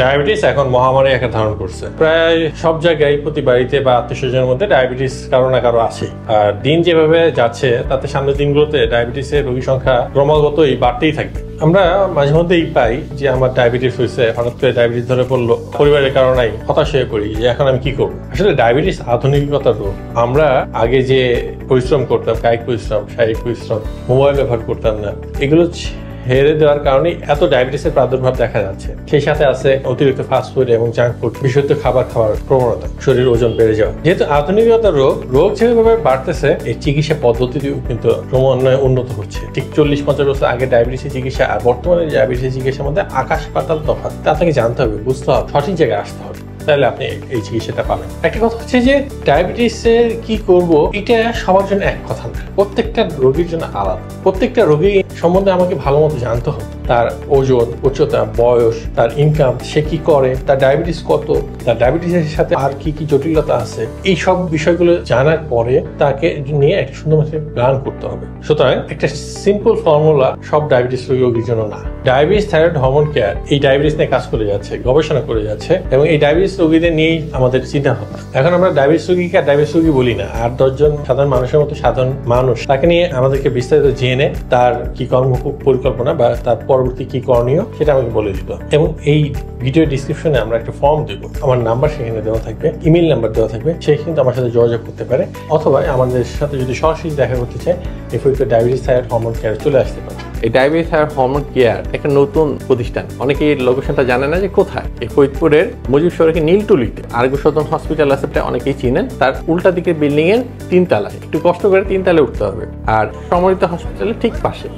Diabetes এখন মহামারী আকার ধারণ করছে। প্রায় সব জায়গায় প্রতি বাড়িতে বা আত্মীয়স্বজনের মধ্যে ডায়াবেটিস কারো না কারো আছে। আর দিন যেভাবে যাচ্ছে তাতে সামনের দিনগুলোতে ডায়াবেটিসের রোগী সংখ্যা ক্রমাগতই বাড়তেই থাকবে। আমরা মাঝে মধ্যেই পাই যে আমার ডায়াবেটিস হয়েছে, হঠাৎ করে ডায়াবেটিস ধরে পড়লো, পরিবারের কারণেই হতাশ হয়ে পড়ি যে এখন আমি কি করবো। আসলে ডায়াবেটিস আধুনিকতার রোগ। আমরা আগে যে পরিশ্রম করতাম, কায়িক পরিশ্রম, শারীরিক পরিশ্রম, মোবাইল ব্যবহার করতাম না, এগুলো হেরে দেওয়ার কারণে এত ডায়াবেটিসের প্রাদুর্ভাব দেখা যাচ্ছে। সেই সাথে আছে অতিরিক্ত ফাস্টফুড এবং জাঙ্ক ফুড, বিশুদ্ধ খাবার খাওয়ার প্রবণতা, শরীর ওজন বেড়ে যাওয়া। যেহেতু আধুনিকতার রোগ যেভাবে বাড়তেছে, এই চিকিৎসা পদ্ধতিটিও কিন্তু ক্রমান্বয়ে উন্নত হচ্ছে। ঠিক 40-50 বছর আগে ডায়াবেটিসের চিকিৎসা আর বর্তমানে ডায়াবেটিসের চিকিৎসার মধ্যে আকাশ পাতাল তফাৎ। তা আপনাকে জানতে হবে, বুঝতে হবে, সঠিক জায়গায় আসতে হবে, তাহলে আপনি এই চিকিৎসাটা পাবেন। একটা কথা হচ্ছে যে ডায়াবেটিসের কি করব, এটা সবার জন্য এক কথা না, প্রত্যেকটা রোগীর জন্য আলাদা। প্রত্যেকটা রোগী সম্বন্ধে আমাকে ভালো মতো জানতে হবে, তার ওজন, উচ্চতা, বয়স, তার ইনকাম, সে কি করে, তার ডায়াবেটিস কত, তার ডায়াবেটিসের সাথে আর কি কি জটিলতা আছে, এই সব বিষয়গুলো জানার পরে তাকে নিয়ে একটা সুন্দর প্ল্যান করতে হবে। সুতরাং একটা সিম্পল ফর্মুলা সব ডায়াবেটিস রোগীর জন্য না। ডায়াবেটিস থাইরয়েড হরমোন কেয়ার এই ডায়াবেটিস নিয়ে কাজ করে যাচ্ছে, গবেষণা করে যাচ্ছে, এবং এই ডায়াবেটিস রোগীদের নিয়েই আমাদের চিন্তা ভাবনা। এখন আমরা ডায়াবেটিস রোগীকে ডায়াবেটিস রোগী বলি না, 8-10 জন সাধারণ মানুষের মতো সাধারণ মানুষ, তাকে নিয়ে আমাদেরকে বিস্তারিত জেনে তার কি কর্ম পরিকল্পনা বা তার পরবর্তী কি করণীয় সেটা আমাকে বলে দিত। এবং এই ভিডিও ডিসক্রিপশনে আমরা একটা ফর্ম দেবো, আমার নাম্বার সেখানে দেওয়া থাকবে, ইমেল নাম্বার দেওয়া থাকবে, সে কিন্তু আমার সাথে যোগাযোগ করতে পারে, অথবা আমাদের সাথে যদি সরাসরি দেখা করতে চায় এই Faridpur diabetes thyroid hormone care চলে আসতে পারে। এই ডায়াবেটিস থাইরয়েড হরমোন কেয়ার একটা নতুন প্রতিষ্ঠান, অনেকে এই লোকেশনটা জানে না যে কোথায়। এই ফরিদপুরের মুজিব সড়কে নীলটুলিতে আরোগ্য সদন হসপিটাল আছে, অনেকেই চিনেন, তার উল্টা দিকের বিল্ডিং এর 3 তলায়, একটু কষ্ট করে 3 তলায় উঠতে হবে, আর সমরিত হসপিটালের ঠিক পাশে।